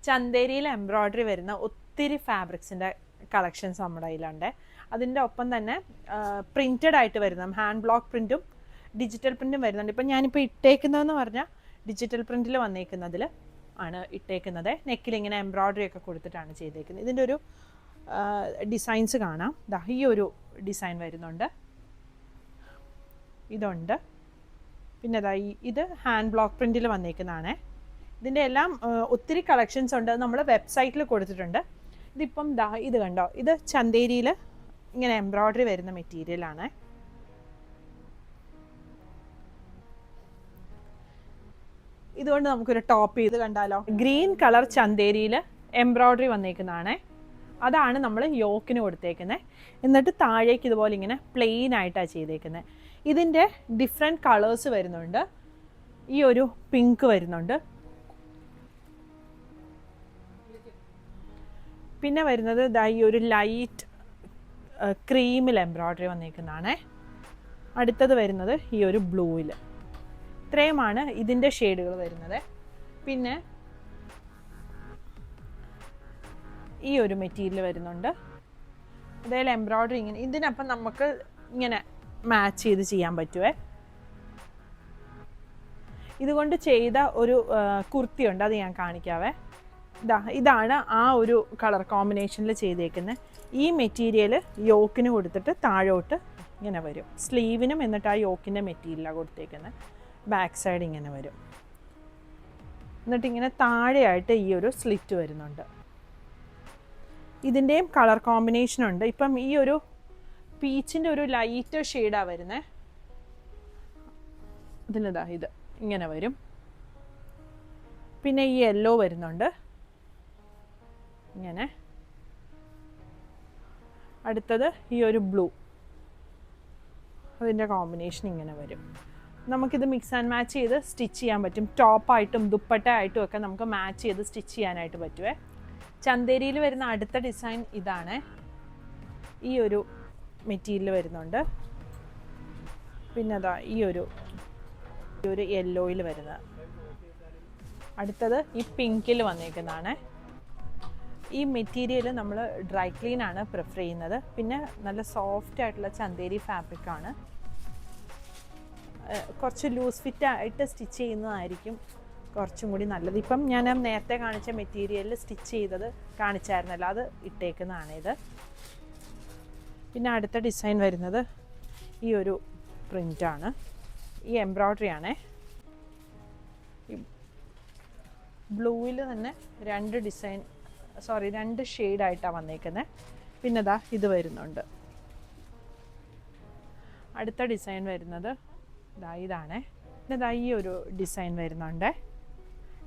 ചന്തേരിയിൽ embroidery വരുന്ന ഒത്തിരി ഫാബ്രിക്സിൻ്റെ collections നമ്മുടെ കയ്യിലുണ്ട്. അതിൻ്റെ ഒപ്പം തന്നെ പ്രിൻറ്റഡ് ആയിട്ട് വരുന്ന ഹാൻഡ് ബ്ലോക്ക് പ്രിൻറ്റും ഡിജിറ്റൽ പ്രിൻറ്റും വരുന്നുണ്ട്. ഇപ്പം ഞാനിപ്പോൾ ഇട്ടേക്കുന്നതെന്ന് പറഞ്ഞാൽ ഡിജിറ്റൽ പ്രിൻറ്റിൽ വന്നേക്കുന്നതിൽ ആണ് ഇട്ടേക്കുന്നത്. നെക്കിൽ ഇങ്ങനെ എംബ്രോയ്ഡറി ഒക്കെ കൊടുത്തിട്ടാണ് ചെയ്തേക്കുന്നത്. ഇതിൻ്റെ ഒരു ഡിസൈൻസ് കാണാം. ഈ ഒരു ഡിസൈൻ വരുന്നുണ്ട്, ഇതുണ്ട്. പിന്നെ ഇത് ഹാൻഡ് ബ്ലോക്ക് പ്രിൻറ്റിൽ വന്നേക്കുന്നതാണ്. ഇതിൻ്റെ എല്ലാം ഒത്തിരി കളക്ഷൻസ് ഉണ്ട്, നമ്മൾ വെബ്സൈറ്റിൽ കൊടുത്തിട്ടുണ്ട്. ഇതിപ്പം ഇത് കണ്ടോ, ഇത് ചന്തേരിയിൽ ഇങ്ങനെ എംബ്രോയ്ഡറി വരുന്ന മെറ്റീരിയലാണ്. ഇതുകൊണ്ട് നമുക്കൊരു ടോപ്പ് ചെയ്ത് കണ്ടാലോ. ഗ്രീൻ കളർ ചന്തേരിയിൽ എംബ്രോയ്ഡറി വന്നേക്കുന്നതാണ്. അതാണ് നമ്മൾ യോക്കിന് കൊടുത്തേക്കുന്നത്. എന്നിട്ട് താഴേക്ക് ഇതുപോലെ ഇങ്ങനെ പ്ലെയിൻ ആയിട്ടാണ് ചെയ്തേക്കുന്നത്. ഇതിൻ്റെ ഡിഫറെൻറ്റ് കളേഴ്സ് വരുന്നുണ്ട്. ഈ ഒരു പിങ്ക് വരുന്നുണ്ട്, പിന്നെ വരുന്നത് ഈ ഒരു ലൈറ്റ് ക്രീമിൽ എംബ്രോയ്ഡറി വന്നേക്കുന്നതാണ്. അടുത്തത് വരുന്നത് ഈ ഒരു ബ്ലൂവിൽ. ഇത്രയുമാണ് ഇതിൻ്റെ ഷെയ്ഡുകൾ വരുന്നത്. പിന്നെ ഈ ഒരു മെറ്റീരിയൽ വരുന്നുണ്ട്, അതേപോലെ എംബ്രോയ്ഡറി ഇങ്ങനെ. ഇതിനപ്പം നമുക്ക് ഇങ്ങനെ മാച്ച് ചെയ്ത് ചെയ്യാൻ പറ്റുമേ. ഇതുകൊണ്ട് ചെയ്ത ഒരു കുർത്തിയുണ്ട്, അത് ഞാൻ കാണിക്കാവേ. ഇതാണ് ആ ഒരു കളർ കോമ്പിനേഷനിൽ ചെയ്തേക്കുന്നത്. ഈ മെറ്റീരിയൽ യോക്കിന് കൊടുത്തിട്ട് താഴോട്ട് ഇങ്ങനെ വരും. സ്ലീവിനും എന്നിട്ട് ആ യോക്കിൻ്റെ മെറ്റീരിയലാണ് കൊടുത്തേക്കുന്നത്. ബാക്ക് സൈഡ് ഇങ്ങനെ വരും. എന്നിട്ട് ഇങ്ങനെ താഴെയായിട്ട് ഈ ഒരു സ്ലിറ്റ് വരുന്നുണ്ട്. ഇതിൻ്റെയും കളർ കോമ്പിനേഷൻ ഉണ്ട്. ഇപ്പം ഈ ഒരു പീച്ചിൻ്റെ ഒരു ലൈറ്റ് ഷെയ്ഡാണ് വരുന്നത്. ഇതിനിതാ ഇത് ഇങ്ങനെ വരും. പിന്നെ ഈ യെല്ലോ വരുന്നുണ്ട് ഇങ്ങനെ. അടുത്തത് ഈ ഒരു ബ്ലൂ, അതിൻ്റെ കോമ്പിനേഷൻ ഇങ്ങനെ വരും. നമുക്കിത് മിക്സ് ആൻഡ് മാച്ച് ചെയ്ത് സ്റ്റിച്ച് ചെയ്യാൻ പറ്റും. ടോപ്പായിട്ടും ദുപ്പട്ടയായിട്ടും ഒക്കെ നമുക്ക് മാച്ച് ചെയ്ത് സ്റ്റിച്ച് ചെയ്യാനായിട്ട് പറ്റുമേ. ചന്തേരിയിൽ വരുന്ന അടുത്ത ഡിസൈൻ ഇതാണ്. ഈ ഒരു മെറ്റീരിയൽ വരുന്നുണ്ട്. പിന്നെ ഈ ഒരു യെല്ലോയിൽ വരുന്നത്. അടുത്തത് ഈ പിങ്കിൽ വന്നേക്കുന്നതാണ്. ഈ മെറ്റീരിയൽ നമ്മൾ ഡ്രൈ ക്ലീൻ ആണ് പ്രിഫർ ചെയ്യുന്നത്. പിന്നെ നല്ല സോഫ്റ്റ് ആയിട്ടുള്ള ചന്തേരി ഫാബ്രിക്കാണ്. കുറച്ച് ലൂസ് ഫിറ്റ് ആയിട്ട് സ്റ്റിച്ച് ചെയ്യുന്നതായിരിക്കും കുറച്ചും കൂടി നല്ലത്. ഇപ്പം ഞാൻ നേരത്തെ കാണിച്ച മെറ്റീരിയലിൽ സ്റ്റിച്ച് ചെയ്തത് കാണിച്ചായിരുന്നല്ലോ, അത് ഇട്ടേക്കുന്നതാണ് ഇത്. പിന്നെ അടുത്ത ഡിസൈൻ വരുന്നത് ഈ ഒരു പ്രിൻ്റാണ്, ഈ എംബ്രോയ്ഡറി ആണേ. ബ്ലൂവിൽ തന്നെ രണ്ട് ഷെയ്ഡായിട്ടാണ് വന്നേക്കുന്നത്. പിന്നെ ഇത് വരുന്നുണ്ട്. അടുത്ത ഡിസൈൻ വരുന്നത് ഇതാണ്. പിന്നെ ഈ ഒരു ഡിസൈൻ വരുന്നുണ്ട്.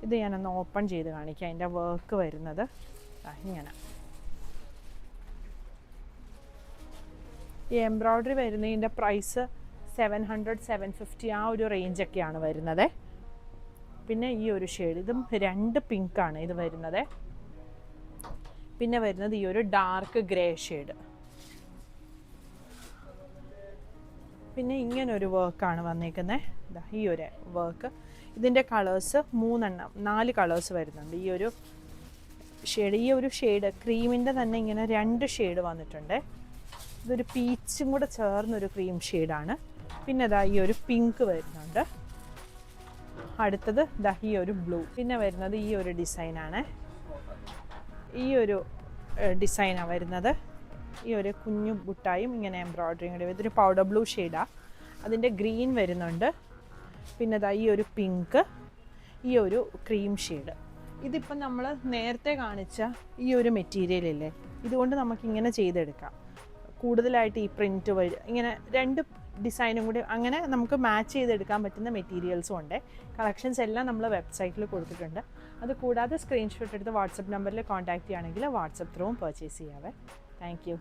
ഇത് ഞാനൊന്ന് ഓപ്പൺ ചെയ്ത് കാണിക്കാം. അതിൻ്റെ വർക്ക് വരുന്നത് ഇങ്ങനെ. ഈ എംബ്രോയ്ഡറി വരുന്നതിൻ്റെ പ്രൈസ് 700-750 ആ ഒരു റേഞ്ചൊക്കെയാണ് വരുന്നത്. പിന്നെ ഈ ഒരു ഷെയ്ഡ്, ഇതും 2 പിങ്കാണ് ഇത് വരുന്നത്. പിന്നെ വരുന്നത് ഈ ഒരു ഡാർക്ക് ഗ്രേ ഷെയ്ഡ്. പിന്നെ ഇങ്ങനൊരു വർക്കാണ് വന്നേക്കുന്നത്. ഈ ഒരു വർക്ക്. ഇതിൻ്റെ കളേഴ്സ് 4 കളേഴ്സ് വരുന്നുണ്ട്. ഈ ഒരു ഷെയ്ഡ് ക്രീമിൻ്റെ തന്നെ ഇങ്ങനെ 2 ഷെയ്ഡ് വന്നിട്ടുണ്ട്. ഇതൊരു പീച്ചും കൂടെ ചേർന്നൊരു ക്രീം ഷെയ്ഡാണ്. പിന്നെ ഈ ഒരു പിങ്ക് വരുന്നുണ്ട്. അടുത്തത് ഈ ഒരു ബ്ലൂ. പിന്നെ വരുന്നത് ഈ ഒരു ഡിസൈനാണ്. ഈ ഒരു ഡിസൈനാണ് വരുന്നത്. ഈ ഒരു കുഞ്ഞു ബുട്ടായും ഇങ്ങനെ എംബ്രോയ്ഡറിയും കൂടി. ഇതൊരു പൗഡർ ബ്ലൂ ഷെയ്ഡാണ്. അതിൻ്റെ ഗ്രീൻ വരുന്നുണ്ട്. പിന്നെ ഈ ഒരു പിങ്ക്, ഈ ഒരു ക്രീം ഷെയ്ഡ്. ഇതിപ്പം നമ്മൾ നേരത്തെ കാണിച്ച ഈ ഒരു മെറ്റീരിയലില്ലേ, ഇതുകൊണ്ട് നമുക്കിങ്ങനെ ചെയ്തെടുക്കാം. കൂടുതലായിട്ട് ഈ പ്രിൻറ്റ് വഴി ഇങ്ങനെ 2 ഡിസൈനും കൂടി അങ്ങനെ നമുക്ക് മാച്ച് ചെയ്തെടുക്കാൻ പറ്റുന്ന മെറ്റീരിയൽസും ഉണ്ട്. കളക്ഷൻസ് എല്ലാം നമ്മൾ വെബ്സൈറ്റിൽ കൊടുത്തിട്ടുണ്ട്. അത് കൂടാതെ സ്ക്രീൻഷോട്ട് എടുത്ത് വാട്സപ്പ് നമ്പറിൽ കോൺടാക്റ്റ് ചെയ്യുകയാണെങ്കിൽ വാട്സപ്പ് ത്രൂവും പർച്ചേസ് ചെയ്യാവേ. Thank U.